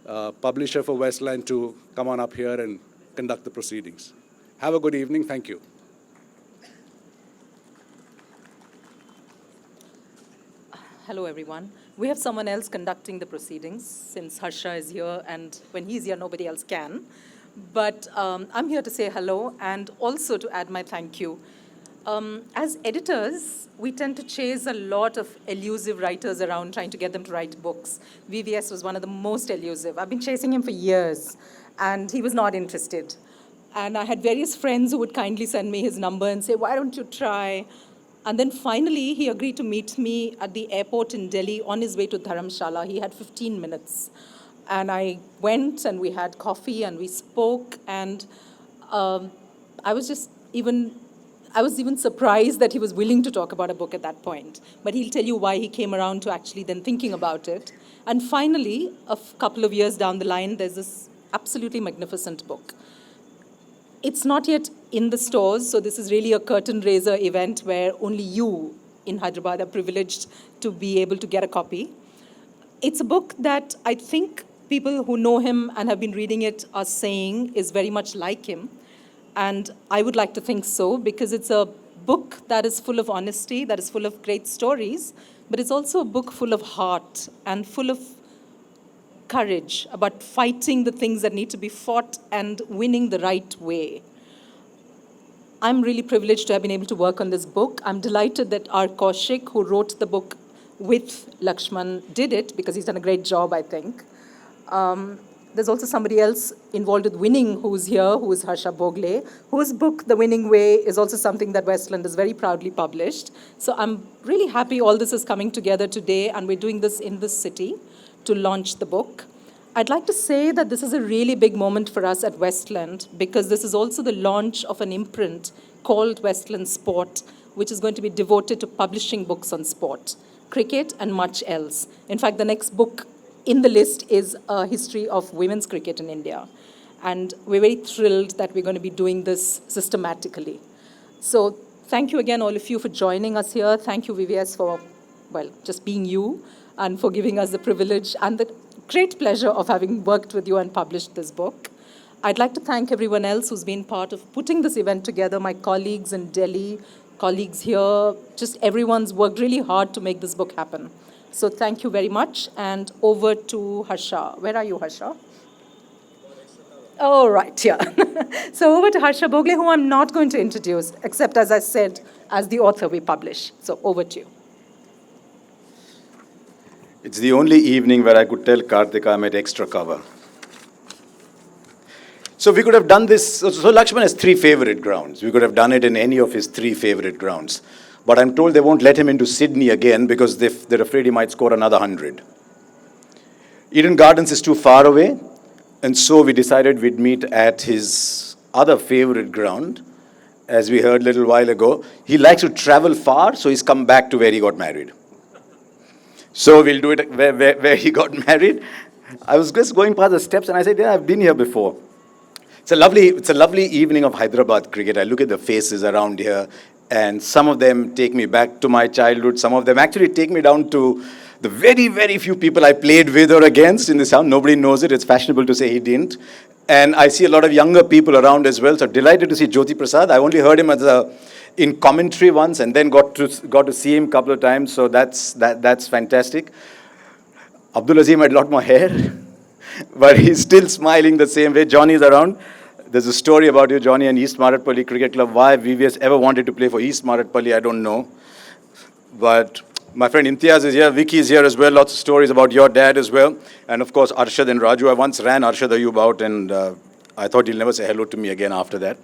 publisher for Westland, to come on up here and conduct the proceedings. Have a good evening. Thank you. Hello, everyone. We have someone else conducting the proceedings since Harsha is here, and when he's here, nobody else can. But I'm here to say hello and also to add my thank you. As editors, we tend to chase a lot of elusive writers around trying to get them to write books. VVS was one of the most elusive. I've been chasing him for years, and he was not interested. And I had various friends who would kindly send me his number and say, why don't you try? And then finally, he agreed to meet me at the airport in Delhi on his way to Dharamshala. He had 15 minutes. And I went and we had coffee and we spoke. And I was even surprised that he was willing to talk about a book at that point. But he'll tell you why he came around to actually then thinking about it. And finally, a couple of years down the line, there's this absolutely magnificent book. It's not yet in the stores, so this is really a curtain raiser event where only you in Hyderabad are privileged to be able to get a copy. It's a book that I think people who know him and have been reading it are saying is very much like him. And I would like to think so, because it's a book that is full of honesty, that is full of great stories, but it's also a book full of heart and full of courage about fighting the things that need to be fought and winning the right way. I'm really privileged to have been able to work on this book. I'm delighted that R. Kaushik, who wrote the book with Lakshman, did it, because he's done a great job, I think. There's also somebody else involved with Winning who's here, who is Harsha Bhogle, whose book, The Winning Way, is also something that Westland has very proudly published. So I'm really happy all this is coming together today, and we're doing this in this city to launch the book. I'd like to say that this is a really big moment for us at Westland, because this is also the launch of an imprint called Westland Sport, which is going to be devoted to publishing books on sport, cricket, and much else. In fact, the next book in the list is a history of women's cricket in India. And we're very thrilled that we're going to be doing this systematically. So thank you again, all of you, for joining us here. Thank you, VVS, for, well, just being you and for giving us the privilege and the great pleasure of having worked with you and published this book. I'd like to thank everyone else who's been part of putting this event together, my colleagues in Delhi, colleagues here, just everyone's worked really hard to make this book happen. So thank you very much, and over to Harsha. Where are you, Harsha? Oh, right, yeah. So over to Harsha Bhogle, who I'm not going to introduce, except, as I said, as the author we publish. So over to you. It's the only evening where I could tell Karthika I'm at extra cover. So we could have done this. So Lakshman has 3 favorite grounds. We could have done it in any of his 3 favorite grounds. But I'm told they won't let him into Sydney again because they're afraid he might score another 100. Eden Gardens is too far away. And so we decided we'd meet at his other favorite ground. As we heard a little while ago, he likes to travel far, so he's come back to where he got married. So we'll do it where he got married. I was just going past the steps and I said, yeah, I've been here before. It's a lovely evening of Hyderabad cricket. I look at the faces around here, and some of them take me back to my childhood. Some of them actually take me down to the very, very few people I played with or against in this town. Nobody knows it. It's fashionable to say he didn't. And I see a lot of younger people around as well. So delighted to see Jyoti Prasad. I only heard him in commentary once, and then got to see him a couple of times. So that's fantastic. Abdul Azim had a lot more hair, but he's still smiling the same way. Johnny's around. There's a story about you, Johnny, and East Maratpalli Cricket Club. Why VVS ever wanted to play for East Maratpalli, I don't know. But my friend Imtiaz is here. Vicky is here as well. Lots of stories about your dad as well. And of course, Arshad and Raju. I once ran Arshad Ayub out, and I thought he'll never say hello to me again after that.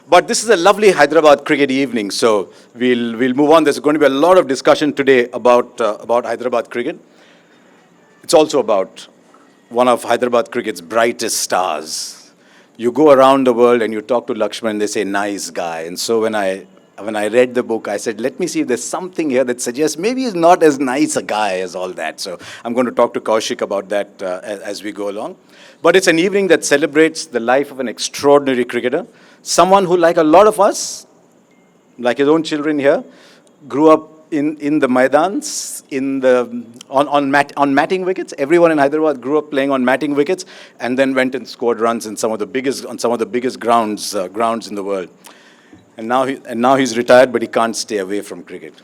But this is a lovely Hyderabad cricket evening, so we'll move on. There's going to be a lot of discussion today about Hyderabad cricket. It's also about one of Hyderabad cricket's brightest stars. You go around the world and you talk to Lakshman, they say, nice guy. And so when I read the book, I said, let me see if there's something here that suggests maybe he's not as nice a guy as all that. So I'm going to talk to Kaushik about that as we go along. But it's an evening that celebrates the life of an extraordinary cricketer. Someone who, like a lot of us, like his own children here, grew up in the Maidans, on matting wickets. Everyone in Hyderabad grew up playing on matting wickets and then went and scored runs in some of the biggest grounds in the world. And now he's retired, but he can't stay away from cricket.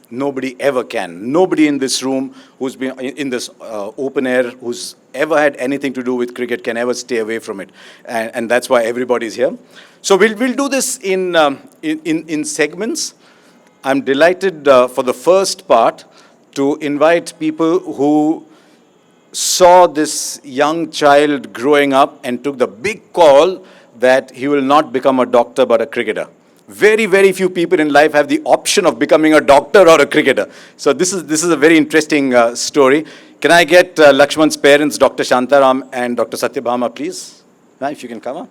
Nobody ever can. Nobody in this room who's been in this open air who's ever had anything to do with cricket can ever stay away from it, and that's why everybody's here. So we'll do this in segments. I'm delighted for the first part to invite people who saw this young child growing up and took the big call that he will not become a doctor but a cricketer. Very, very few people in life have the option of becoming a doctor or a cricketer. So this is a very interesting story. Can I get Lakshman's parents, Dr. Shantaram and Dr. Satyabhama, please? If you can come up.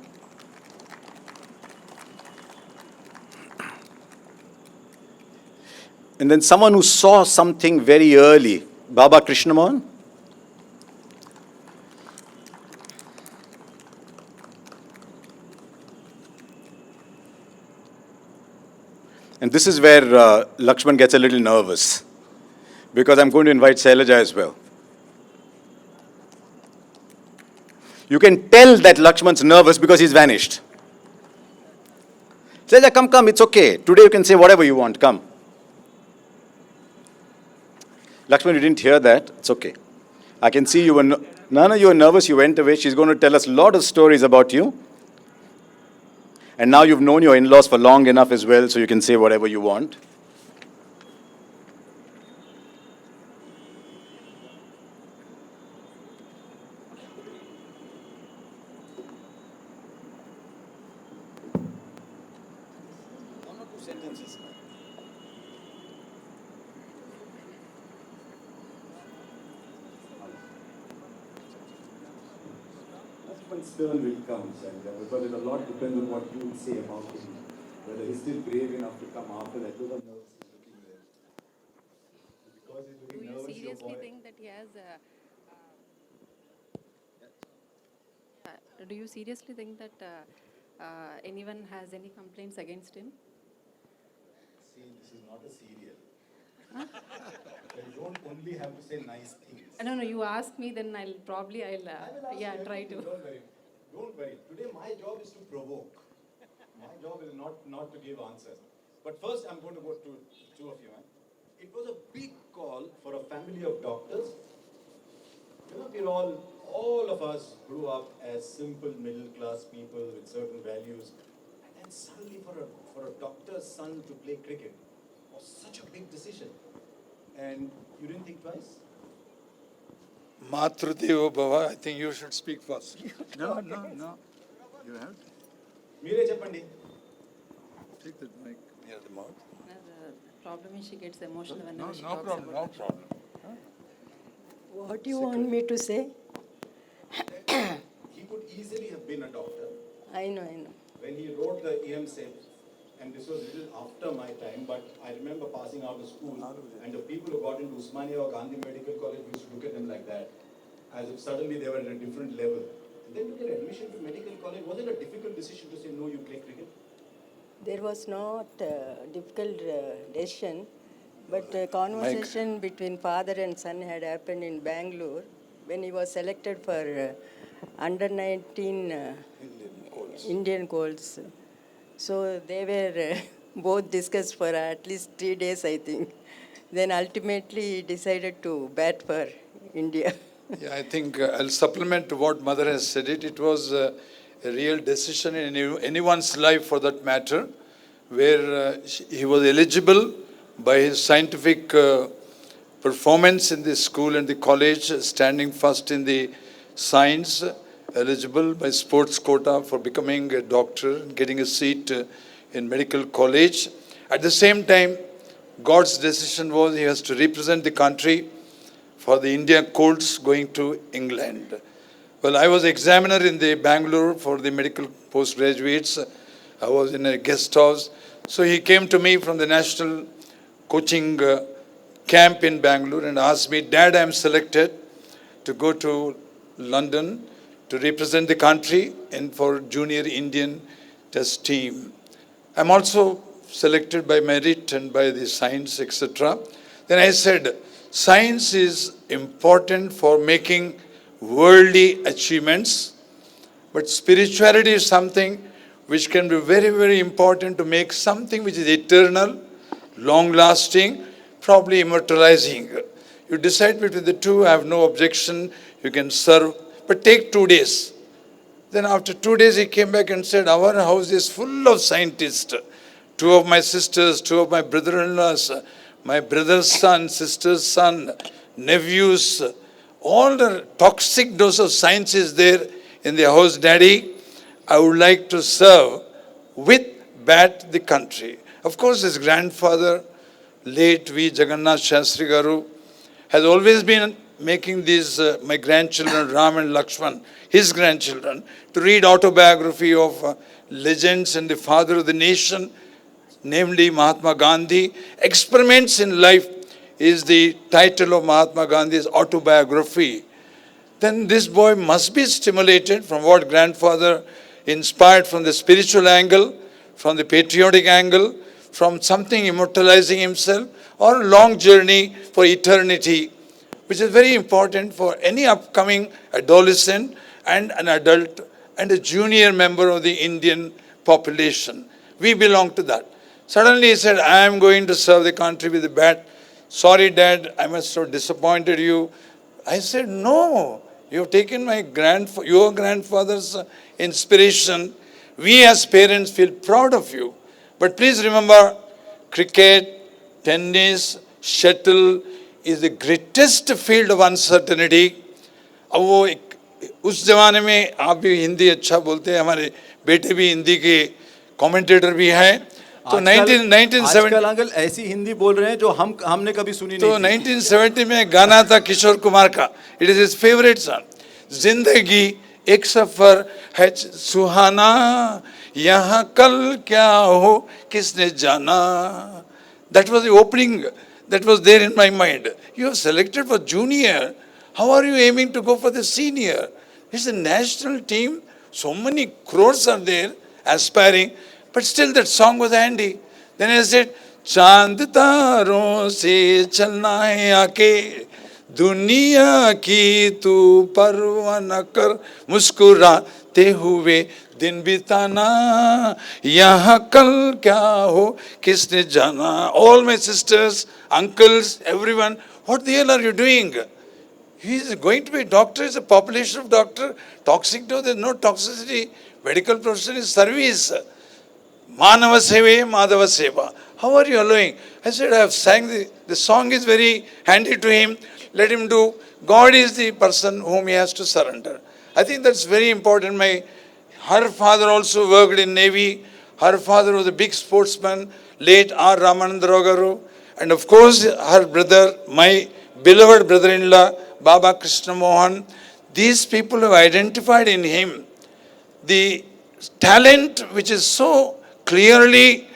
And then someone who saw something very early, Baba Krishnamohan. And this is where Lakshman gets a little nervous, because I'm going to invite Shailaja as well. You can tell that Lakshman's nervous because he's vanished. Shailaja, come, it's okay. Today you can say whatever you want, come. Lakshman, you didn't hear that. It's okay. I can see you were, you were nervous, you went away. She's going to tell us a lot of stories about you. And now you've known your in-laws for long enough as well, so you can say whatever you want. One or two sentences. Husband's turn will come, Shailaja, because a lot depends on what you would say about him. Whether he's still brave enough to come after that. Those are nerves he's looking there. Because he's looking nervous, Do you seriously think that he has do you seriously think that anyone has any complaints against him? See, this is not a serial. You don't only have to say nice things. No, you ask me, then I'll try to. Don't worry. Today my job is to provoke. My job is not to give answers. But first I'm going to go to two of you. It was a big call for a family of doctors. You know, all of us grew up as simple middle class people with certain values. And then suddenly for a doctor's son to play cricket was such a big decision. And you didn't think twice? Matrudevo Bhava, I think you should speak first. No. You have to Meere cheppandi. take the mic near the mouth. The problem is she gets emotional whenever No, she no talks problem, no about it. problem. What do you want me to say? He could easily have been a doctor. I know. When he wrote the EMSET, and this was a little after my time, but I remember passing out of school, and the people who got into Usmania or Gandhi Medical College used to look at them like that, as if suddenly they were at a different level. And then to get admission to medical college, was it a difficult decision to say, no, you play cricket? There was not a difficult decision, but a conversation between father and son had happened in Bangalore when he was selected for under 19 Indian Colts. So they were both discussed for at least 3 days, I think. Then ultimately decided to bat for India. Yeah, I think I'll supplement to what Mother has said it. It was a real decision in anyone's life for that matter, where he was eligible by his scientific performance in the school and the college, standing first in the science, eligible by sports quota for becoming a doctor, getting a seat in medical college. At the same time, God's decision was he has to represent the country for the India Colts going to England. Well, I was examiner in the Bangalore for the medical postgraduates. I was in a guest house. So he came to me from the national coaching camp in Bangalore and asked me, Dad, I'm selected to go to London to represent the country and for junior Indian test team. I'm also selected by merit and by the science, etc. Then I said, science is important for making worldly achievements, but spirituality is something which can be very, very important to make something which is eternal, long-lasting, probably immortalizing. You decide between the two, I have no objection, you can serve, but take 2 days. Then after 2 days he came back and said, our house is full of scientists. 2 of my sisters, 2 of my brother-in-laws, my brother's son, sister's son, nephews, all the toxic dose of science is there in the house, Daddy. I would like to serve with bat the country. Of course, his grandfather, late V. Jagannath Shastri Garu, has always been making these, my grandchildren, Ram and Lakshman, his grandchildren, to read autobiography of legends and the father of the nation, namely Mahatma Gandhi. Experiments in Life is the title of Mahatma Gandhi's autobiography. Then this boy must be stimulated from what grandfather inspired, from the spiritual angle, from the patriotic angle, from something immortalizing himself, or a long journey for eternity, which is very important for any upcoming adolescent and an adult and a junior member of the Indian population. We belong to that. Suddenly he said, I am going to serve the country with a bat. Sorry, Dad, I must have disappointed you. I said, no, you have taken your grandfather's inspiration. We as parents feel proud of you. But please remember, cricket, tennis, shuttle is the greatest field of uncertainty. अब वो उस जमाने में आप भी हिंदी अच्छा बोलते हैं, हमारे बेटे भी हिंदी के कमेंटेटर भी हैं. तो 1970 आजकल अंकल ऐसी हिंदी बोल रहे हैं जो हमने कभी सुनी तो नहीं थी. 1970 में गाना था किशोर कुमार का. It is his favourite song. जिंदगी एक सफर है सुहाना, यहाँ कल क्या हो किसने जाना. That was the opening that was there in my mind. You have selected for junior. How are you aiming to go for the senior? It's a national team. So many crores are there aspiring. But still that song was handy. Then I said, चांद तारों से चलना है आके, दुनिया की तू परवाह न कर, मुस्कुराते हुए दिन बिताना, यहाँ कल क्या हो किसने जाना. All my sisters, uncles, everyone, what the hell are you doing? He is going to be a doctor, is a population of doctor. Toxic dose, there is no toxicity. Medical profession is service. Manava Seva, Madhava Seva. How are you allowing? I said, I have sang the song is very handy to him. Let him do. God is the person whom he has to surrender. I think that's very important. Her father also worked in Navy. Her father was a big sportsman, late R. Ramananda Rao Garu. And of course, her brother, my beloved brother-in-law, Baba Krishna Mohan. These people have identified in him the talent which is so clearly,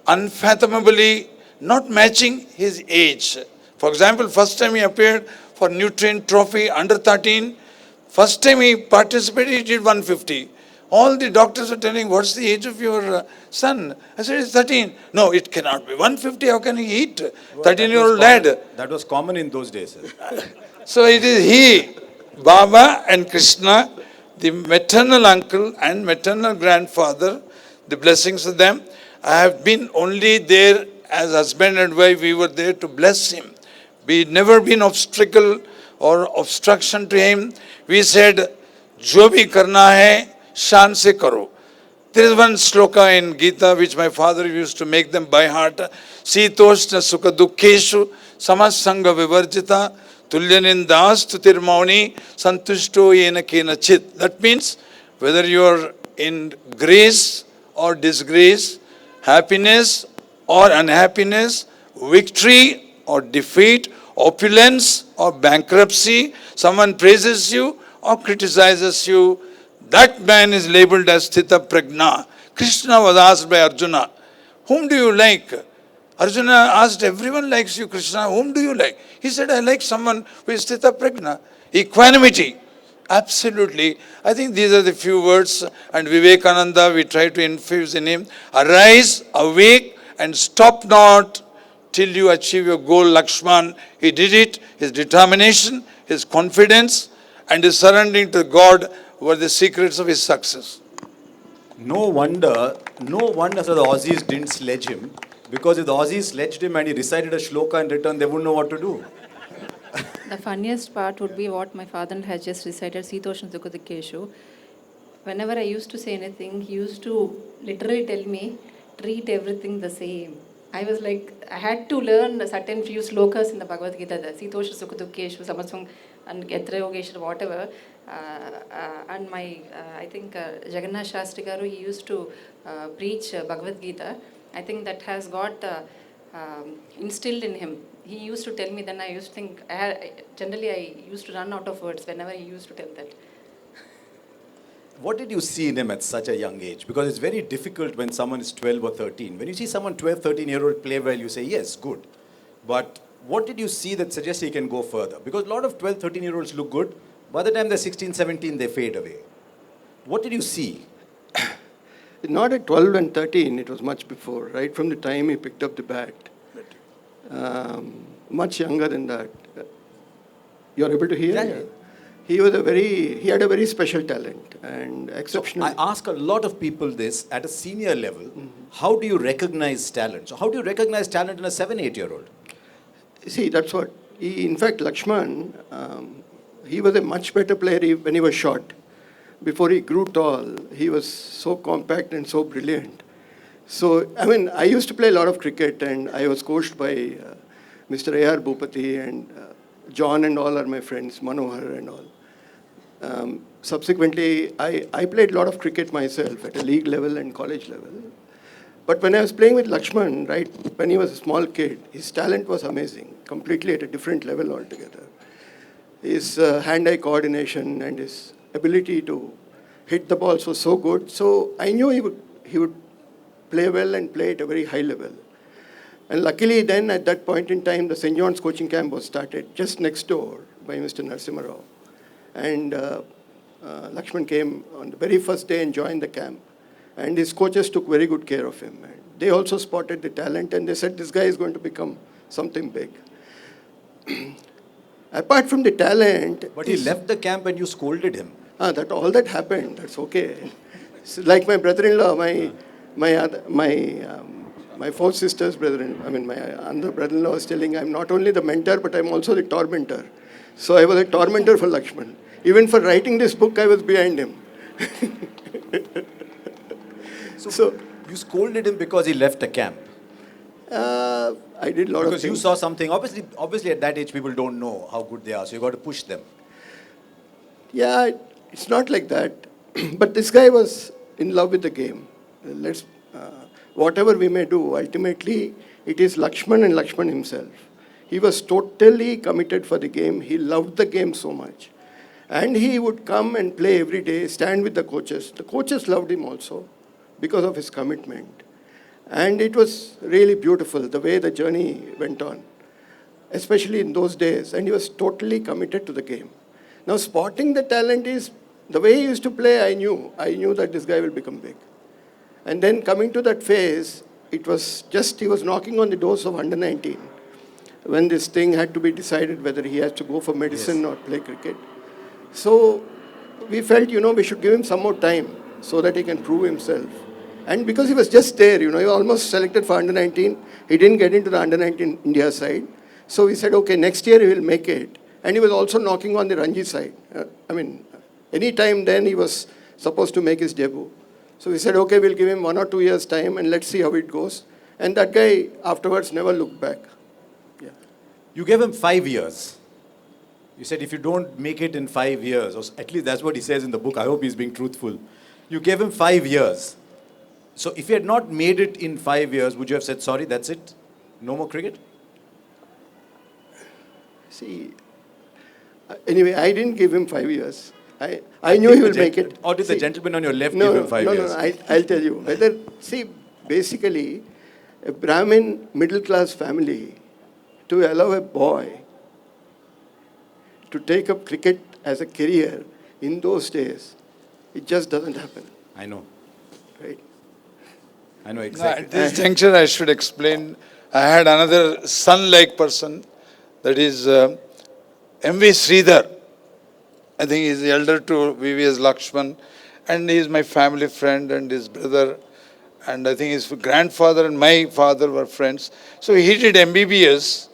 unfathomably not matching his age. For example, first time he appeared for Nutrient Trophy under 13. First time he participated, he did 150. All the doctors were telling, what's the age of your son? I said, it's 13. No, it cannot be. 150, how can he eat? 13-year-old lad. That was common in those days. So it is he, Baba and Krishna, the maternal uncle and maternal grandfather, the blessings of them. I have been only there as husband and wife, we were there to bless him. We never been obstacle or obstruction to him. We said, jo bhi karna hai, shan se karo. There is one sloka in Gita which my father used to make them by heart. Sitoshna sukha dukkeshu samasanga vivarjita tulyanindastu tirmauni santushto yena kena chit. That means whether you are in grace or disgrace, happiness or unhappiness, victory or defeat, opulence or bankruptcy, someone praises you or criticizes you, that man is labeled as Sthita Prajna. Krishna was asked by Arjuna, whom do you like? Arjuna asked, everyone likes you, Krishna, whom do you like? He said, I like someone who is Sthita Prajna. Equanimity. Absolutely. I think these are the few words, and Vivekananda we try to infuse in him. Arise, awake, and stop not till you achieve your goal. Lakshman, he did it. His determination, his confidence, and his surrendering to God were the secrets of his success. No wonder so the Aussies didn't sledge him, because if the Aussies sledged him and he recited a shloka in return, they wouldn't know what to do. The funniest part would be what my father had just recited, Sitoshan Sukadikeshu. Whenever I used to say anything, he used to literally tell me, treat everything the same. I was like, I had to learn a certain few slokas in the Bhagavad Gita, the Sitosha Sukadukeshu, Samasung, and Getra Yogeshwar, whatever. And my, I think Jagannath Shastri Garu, he used to preach Bhagavad Gita. I think that has got instilled in him. He used to tell me, then I used to think, generally I used to run out of words whenever he used to tell that. What did you see in him at such a young age? Because it's very difficult when someone is 12 or 13. When you see someone 12, 13-year-old play well, you say, yes, good. But what did you see that suggests he can go further? Because a lot of 12, 13-year-olds look good. By the time they're 16, 17, they fade away. What did you see? Not at 12 and 13, it was much before, right from the time he picked up the bat. Much younger than that. You're able to hear? Yeah. He had a very special talent and exceptional. I ask a lot of people this at a senior level. How do you recognize talent? So how do you recognize talent in a 7, 8-year-old? See, that's what, in fact, Lakshman, he was a much better player when he was short. Before he grew tall, he was so compact and so brilliant. So, I mean, I used to play a lot of cricket, and I was coached by Mr. A.R. Bhupati, and John and all are my friends, Manohar and all. Subsequently, I played a lot of cricket myself at a league level and college level. But when I was playing with Lakshman, right, when he was a small kid, his talent was amazing, completely at a different level altogether. His hand-eye coordination and his ability to hit the balls was so good. So I knew he would play well and play at a very high level. And luckily then, at that point in time, the St. John's coaching camp was started just next door by Mr. Narasimha Rao. And Lakshman came on the very first day and joined the camp. And his coaches took very good care of him. And they also spotted the talent, and they said, this guy is going to become something big. Apart from the talent... But he left the camp and you scolded him. All that happened, that's okay. So like my brother-in-law, my 4 sisters' brethren, my other brother-in-law was telling, I'm not only the mentor, but I'm also the tormentor. So I was a tormentor for Lakshman. Even for writing this book, I was behind him. So you scolded him because he left the camp? I did a lot of Because things. you saw something. Obviously, at that age, people don't know how good they are, so you got to push them. Yeah, it's not like that. But this guy was in love with the game. Whatever we may do, ultimately, it is Lakshman and Lakshman himself. He was totally committed for the game. He loved the game so much. And he would come and play every day, stand with the coaches. The coaches loved him also because of his commitment. And it was really beautiful, the way the journey went on, especially in those days. And he was totally committed to the game. Now, spotting the talent is, the way he used to play, I knew that this guy will become big. And then coming to that phase, it was just, he was knocking on the doors of under 19 when this thing had to be decided whether he has to go for medicine or play cricket. So we felt, we should give him some more time so that he can prove himself. And because he was just there, he was almost selected for under 19. He didn't get into the under 19 India side. So we said, okay, next year he will make it. And he was also knocking on the Ranji side. Any time then he was supposed to make his debut. So we said, okay, we'll give him 1 or 2 years time and let's see how it goes. And that guy afterwards never looked back. Yeah. You gave him 5 years. You said if you don't make it in 5 years, or at least that's what he says in the book, I hope he's being truthful. You gave him 5 years. So if he had not made it in 5 years, would you have said, sorry, that's it? No more cricket? See, anyway, I didn't give him 5 years. I knew he will make it. Or did the gentleman on your left No, give him 5 years? No, I'll tell you. Basically, a Brahmin middle-class family, to allow a boy to take up cricket as a career in those days, it just doesn't happen, I know. right? I know No, exactly. at this juncture, I should explain. I had another son-like person, that is M.V. Sridhar. I think he's the elder to V.V.S. Lakshman, and he is my family friend and his brother. And I think his grandfather and my father were friends. So he did MBBS,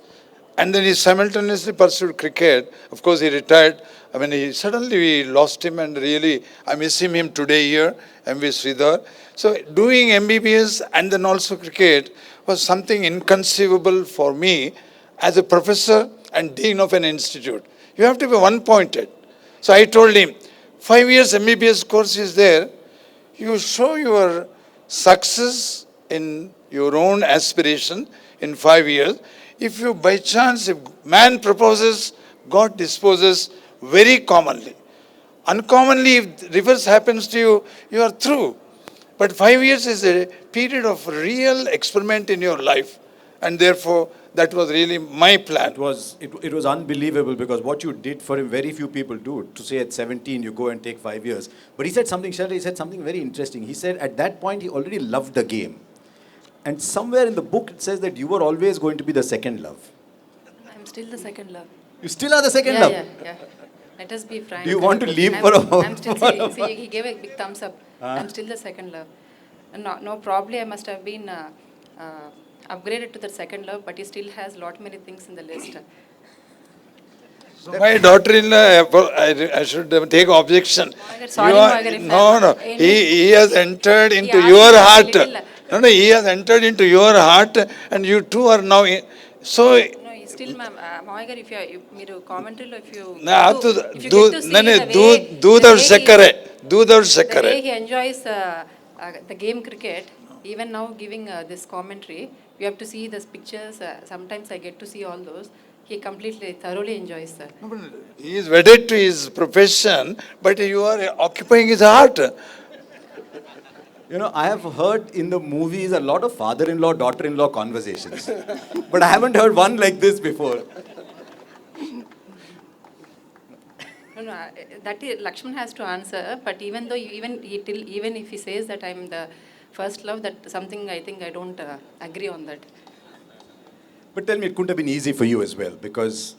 and then he simultaneously pursued cricket. Of course, he retired. I mean, suddenly we lost him, and really, I miss him today here, M.V. Sridhar. So doing MBBS and then also cricket was something inconceivable for me as a professor and dean of an institute. You have to be one-pointed. So I told him, 5 years MBBS course is there. You show your success in your own aspiration in 5 years. If you by chance, if man proposes, God disposes very commonly. Uncommonly, if reverse happens to you, you are through. But 5 years is a period of real experiment in your life. And therefore, that was really my plan. It was unbelievable because what you did for him, very few people do. To say at 17 you go and take 5 years. But he said something, Sharad, he said something very interesting. He said at that point he already loved the game. And somewhere in the book it says that you were always going to be the second love. I'm still the second love. You still are the second Yeah, love. yeah. Let us be frank. Do you want to leave I'm, for a I'm still saying, see, he gave a big thumbs up. I'm still the second love. And no, probably I must have been upgraded to the second love, but he still has lot many things in the list. So my daughter-in-law, I should take objection. Sorry, You are- Margaret, if no, I'm- no. He has entered into asked your me heart. a little- No, he has entered into your heart, and you two are now. So, No, he's still, ma'am, Moigar, if you commentary, if you if you get to see the way, ದೂದವ್ರ the way ಸಕ್ಕರೆ ದೂದವ್ರ the ಸಕ್ಕರೆ way he enjoys the game cricket, even now giving this commentary, we have to see these pictures. Sometimes I get to see all those. He completely, thoroughly enjoys that. He is wedded to his profession, but you are occupying his heart. You know, I have heard in the movies a lot of father-in-law, daughter-in-law conversations. But I haven't heard one like this before. No, that is, Lakshman has to answer. But even though, even if he says that I'm the first love, that something I think I don't agree on that. But tell me, it couldn't have been easy for you as well because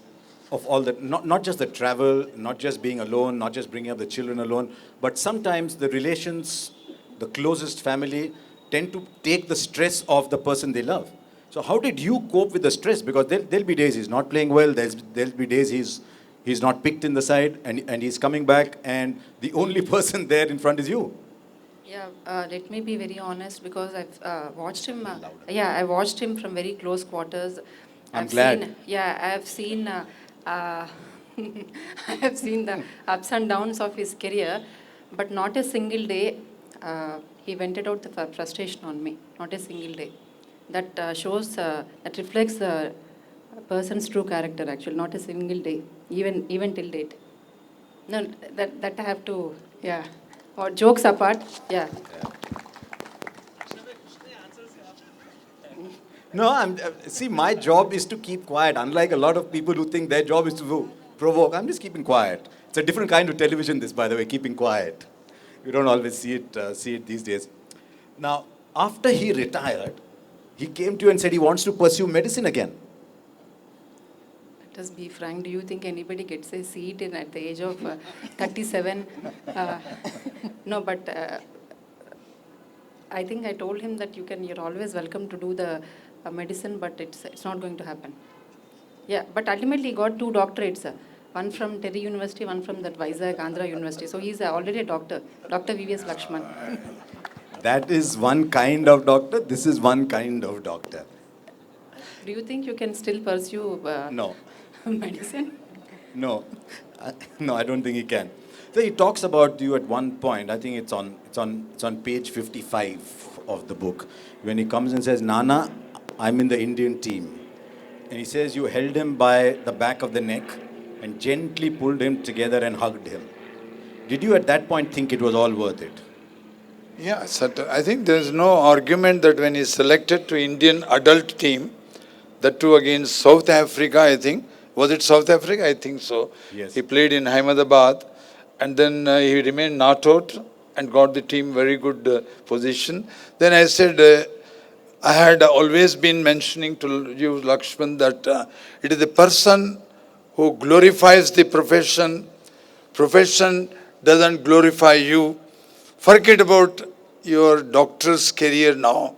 of all that, not just the travel, not just being alone, not just bringing up the children alone, but sometimes the relations, the closest family, tend to take the stress of the person they love. So how did you cope with the stress? Because there'll be days he's not playing well, there'll be days he's not picked in the side and he's coming back and the only person there in front is you. Yeah, let me be very honest because I've watched him. I watched him from very close quarters. I'm glad. I have seen. I have seen the ups and downs of his career, but not a single day he vented out the frustration on me. Not a single day. That shows. That reflects the person's true character. Actually, not a single day, even till date. No, that I have to. Yeah. Or jokes apart, yeah. No, see, my job is to keep quiet. Unlike a lot of people who think their job is to provoke, I'm just keeping quiet. It's a different kind of television, this, by the way, keeping quiet. You don't always see it these days. Now, after he retired, he came to you and said he wants to pursue medicine again. Let us be frank, do you think anybody gets a seat at the age of 37? No, but I think I told him that you're always welcome to do the medicine, but it's not going to happen. Yeah, but ultimately he got 2 doctorates, one from Terry University, one from that Vizag Andhra University. So he's already a doctor, Dr. V.V.S. Lakshman. That is one kind of doctor. This is one kind of doctor. Do you think you can still pursue No. medicine? No. No, I don't think he can. So he talks about you at one point. I think it's on page 55 of the book. When he comes and says, Nana, I'm in the Indian team. And he says you held him by the back of the neck and gently pulled him together and hugged him. Did you at that point think it was all worth it? Yeah, I think there is no argument that when he's selected to Indian adult team, that too against South Africa, I think. Was it South Africa? I think so. Yes. He played in Ahmedabad and then he remained not out and got the team very good position. Then I said, I had always been mentioning to you, Lakshman, that it is the person who glorifies the profession. Profession doesn't glorify you. Forget about your doctor's career now.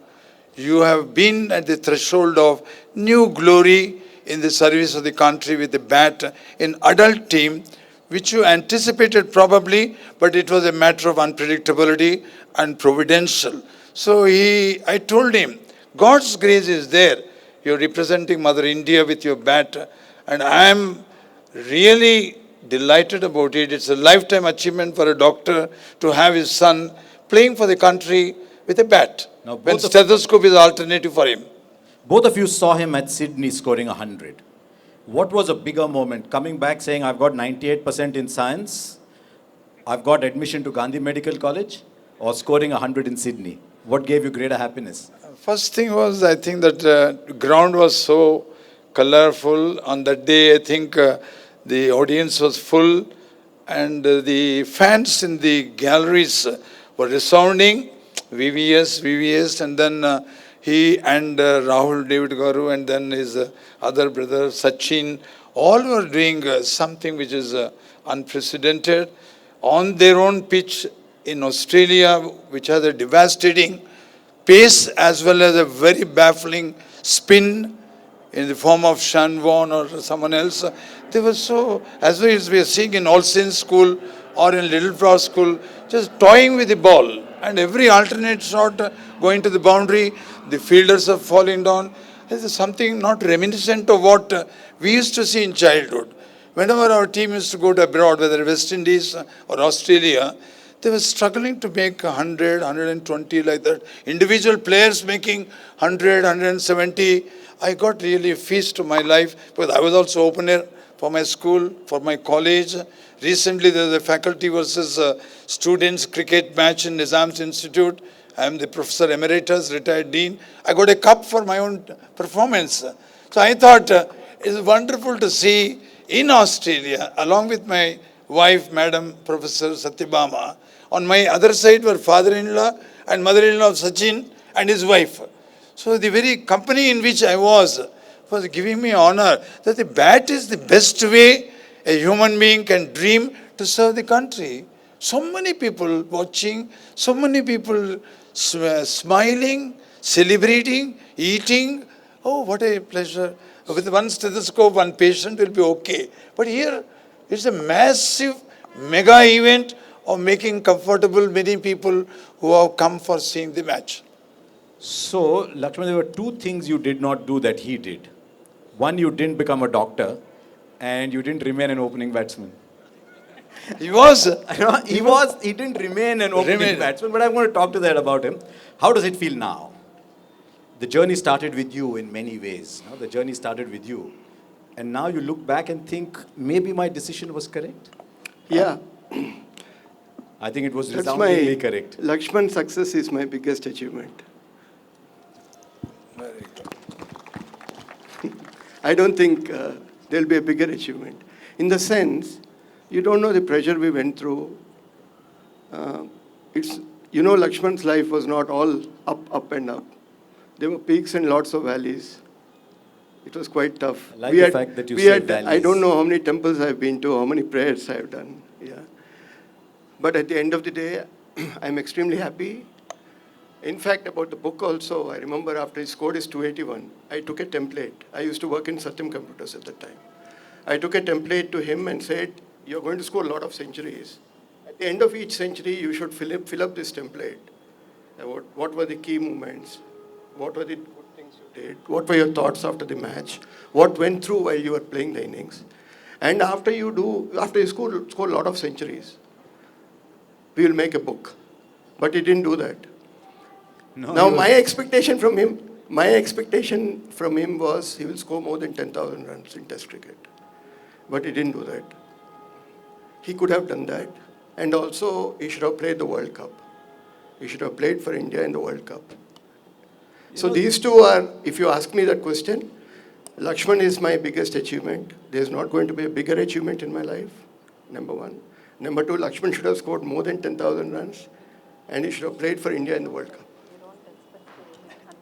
You have been at the threshold of new glory in the service of the country with the bat in adult team, which you anticipated probably, but it was a matter of unpredictability and providential. So I told him, God's grace is there. You're representing Mother India with your bat, and I am really delighted about it. It's a lifetime achievement for a doctor to have his son playing for the country with a bat. Now, When both of- stethoscope is alternative for him. Both of you saw him at Sydney scoring 100. What was a bigger moment? Coming back saying, I've got 98% in science, I've got admission to Gandhi Medical College, or scoring 100 in Sydney? What gave you greater happiness? First thing was, I think that ground was so colorful. On that day, I think the audience was full, and the fans in the galleries were resounding, VVS, VVS, and then he and Rahul David Garu, and then his other brother Sachin, all were doing something which is unprecedented on their own pitch in Australia, which has a devastating pace as well as a very baffling spin in the form of Sean Vaughan or someone else. They were so, as we are seeing in All Saints School or in Little Flower School, just toying with the ball. And every alternate shot going to the boundary, the fielders are falling down. This is something not reminiscent of what we used to see in childhood. Whenever our team used to go to abroad, whether West Indies or Australia, they were struggling to make 100, 120 like that. Individual players making 100, 170. I got really a feast of my life because I was also opener for my school, for my college. Recently there was a faculty versus students cricket match in Nizam's Institute. I am the professor emeritus, retired dean. I got a cup for my own performance. So I thought it's wonderful to see in Australia, along with my wife, Madam Professor Satyabama. On my other side were father-in-law and mother-in-law of Sachin and his wife. So the very company in which I was giving me honor that the bat is the best way a human being can dream to serve the country. So many people watching, so many people smiling, celebrating, eating. Oh, what a pleasure. With one stethoscope, one patient will be okay. But here, it's a massive mega event of making comfortable many people who have come for seeing the match. So, Lakshman, there were two things you did not do that he did. One, you didn't become a doctor, and you didn't remain an opening batsman. He was. He didn't remain an opening batsman, but I'm going to talk to that about him. How does it feel now? The journey started with you in many ways. The journey started with you. And now you look back and think, maybe my decision was correct? Yeah, I think it was that's resoundingly my correct. Lakshman's success is my biggest achievement. Very good. I don't think there'll be a bigger achievement. In the sense, you don't know the pressure we went through. Lakshman's life was not all up and up. There were peaks and lots of valleys. It was quite tough. I like the fact that you said valleys. I don't know how many temples I've been to, how many prayers I've done. Yeah. But at the end of the day, I'm extremely happy. In fact, about the book also, I remember after he scored his 281, I took a template. I used to work in Satyam Computers at that time. I took a template to him and said, you're going to score a lot of centuries. At the end of each century, you should fill up this template. About what were the key moments, what were the good things you did, what were your thoughts after the match, what went through while you were playing the innings. And after you score a lot of centuries, we will make a book. But he didn't do that. Now, my expectation from him was he will score more than 10,000 runs in Test cricket. But he didn't do that. He could have done that. And also, he should have played the World Cup. He should have played for India in the World Cup. So these two are, if you ask me that question, Lakshman is my biggest achievement. There's not going to be a bigger achievement in my life, number one. Number two, Lakshman should have scored more than 10,000 runs. and he should have played for India in the World Cup.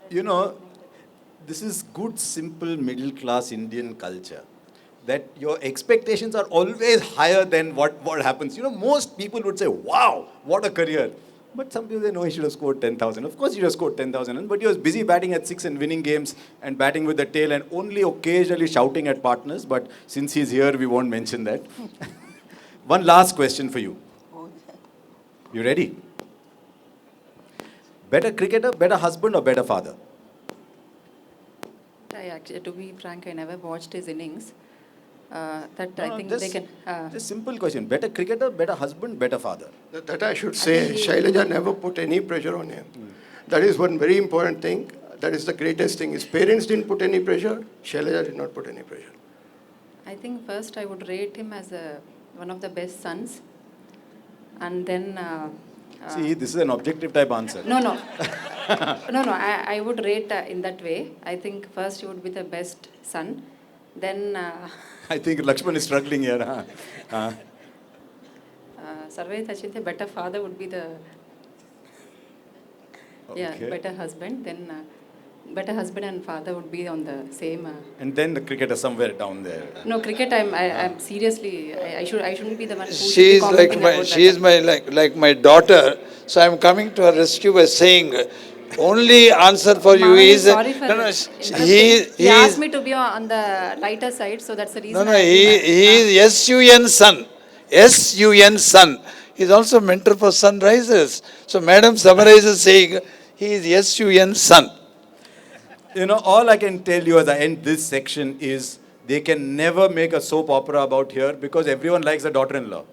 You know, this is good, simple, middle class Indian culture. That your expectations are always higher than what happens. You know, most people would say, wow, what a career. But some people say, no, he should have scored 10,000. Of course, he should have scored 10,000. But he was busy batting at 6 and winning games and batting with the tail and only occasionally shouting at partners. But since he's here, we won't mention that. One last question for you. You ready? Better cricketer, better husband, or better father? To be frank, I never watched his innings. I think just, they can. Just simple question. Better cricketer, better husband, better father? That I should say, think he- Shailaja never put any pressure on him. That is one very important thing. That is the greatest thing. His parents didn't put any pressure. Shailaja did not put any pressure. I think first I would rate him as one of the best sons, and then. See, this is an objective type answer. No, no. No. I would rate in that way. I think first he would be the best son. Then I think Lakshman is struggling here. Huh? Sarve Tachinte, better father would be the Okay. better husband. Then better husband and father would be on the same. And then the cricketer somewhere down there. No, cricket. I'm seriously. I shouldn't be the one who should She be is like commenting my, about she is my like my daughter. So I'm coming to her rescue by saying, only answer for you Mama, is sorry for no, no. interrupting. He He asked is me to be on the lighter side, so that's the reason. no. He is SUN son. SUN son. He's also mentor for Sunrisers. So Madam summarizes saying he is SUN son. You know, all I can tell you as I end this section is they can never make a soap opera about here because everyone likes a daughter-in-law.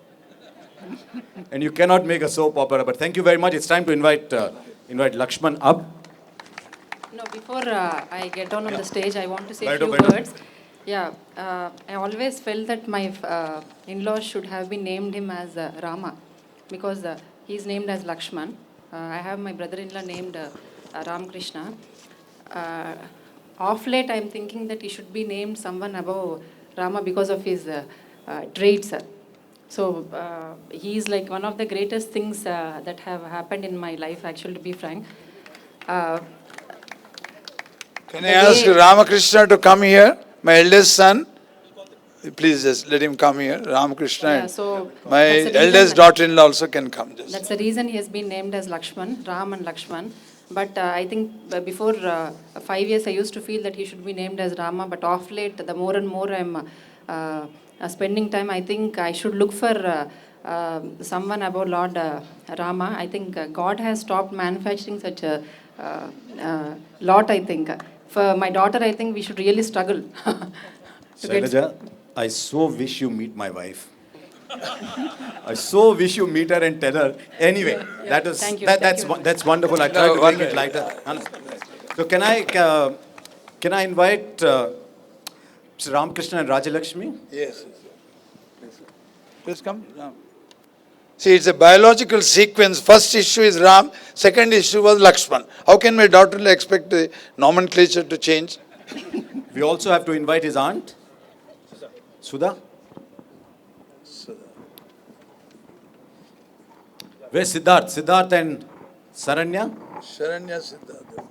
And you cannot make a soap opera. But thank you very much. It's time to invite Lakshman up. No, before I get on the stage, I want to say a Right few over. words. Yeah, I always felt that my in-laws should have been named him as Rama, because he's named as Lakshman. I have my brother-in-law named Ramakrishna. Of late, I'm thinking that he should be named someone above Rama because of his traits. So he's like one of the greatest things that have happened in my life, actually, to be frank. Can The I ask way- Ramakrishna to come here? My eldest son. Please just let him come here. Ramakrishna. Yeah, and so my that's the reason eldest that- daughter-in-law also can come. Just. That's the reason he has been named as Lakshman, Ram and Lakshman. But I think before 5 years, I used to feel that he should be named as Rama. But off late, the more and more I'm spending time, I think I should look for someone about Lord Rama. I think God has stopped manufacturing such a lot, I think. For my daughter, I think we should really struggle. to get- Shailaja, I so wish you meet my wife. I so wish you meet her and tell her. Anyway, that was Thank you, that's wonderful. I tried to make it lighter. So can I invite Mr. Ramakrishna and Rajalakshmi? Yes. Please come. Ram. See, it's a biological sequence. First issue is Ram. Second issue was Lakshman. How can my daughter expect the nomenclature to change? We also have to invite his aunt, Sudha. Where's Siddharth? Siddharth and Saranya? Sharanya Siddhartha.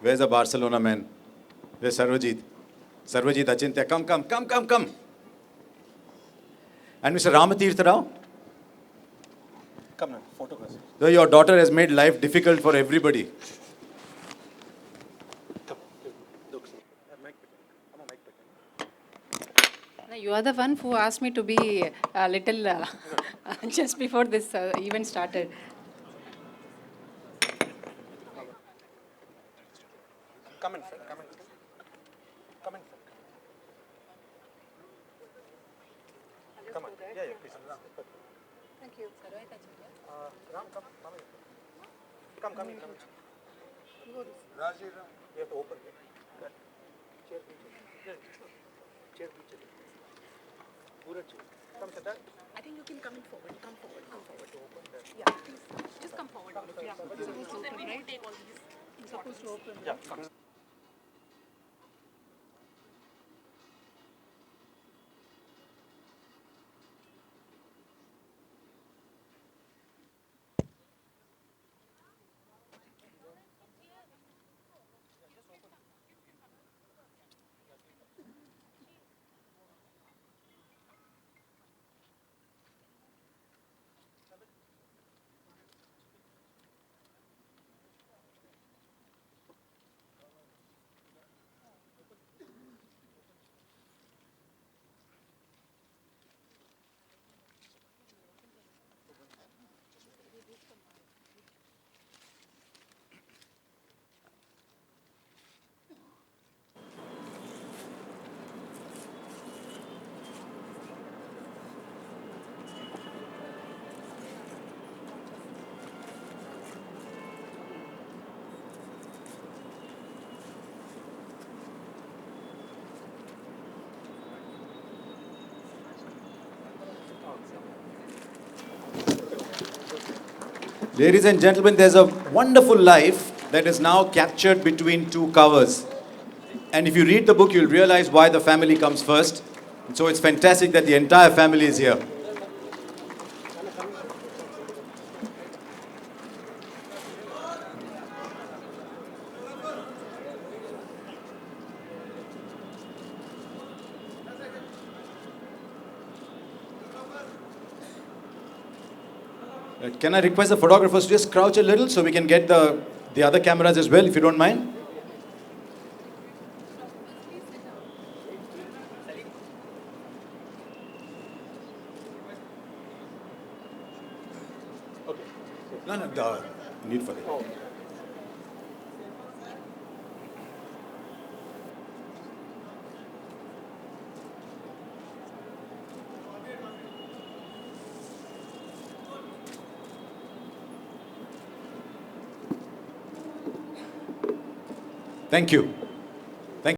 Where's the Barcelona man? Where's Sarvajit? Sarvajit, Achintya, come. And Mr. Ramatirtha Rao? Come now, photograph. So your daughter has made life difficult for everybody. No, you are the one who asked me to be a little just before this event started. I think you can come in forward. Come forward. To open that. Yeah, please. Just come forward. Yeah. So that we don't take all these. You're supposed to open. Yeah. Ladies and gentlemen, there's a wonderful life that is now captured between two covers. And if you read the book, you'll realize why the family comes first. And so it's fantastic that the entire family is here. Can I request the photographers to just crouch a little so we can get the other cameras as well, if you don't mind? No, need for that. Thank you.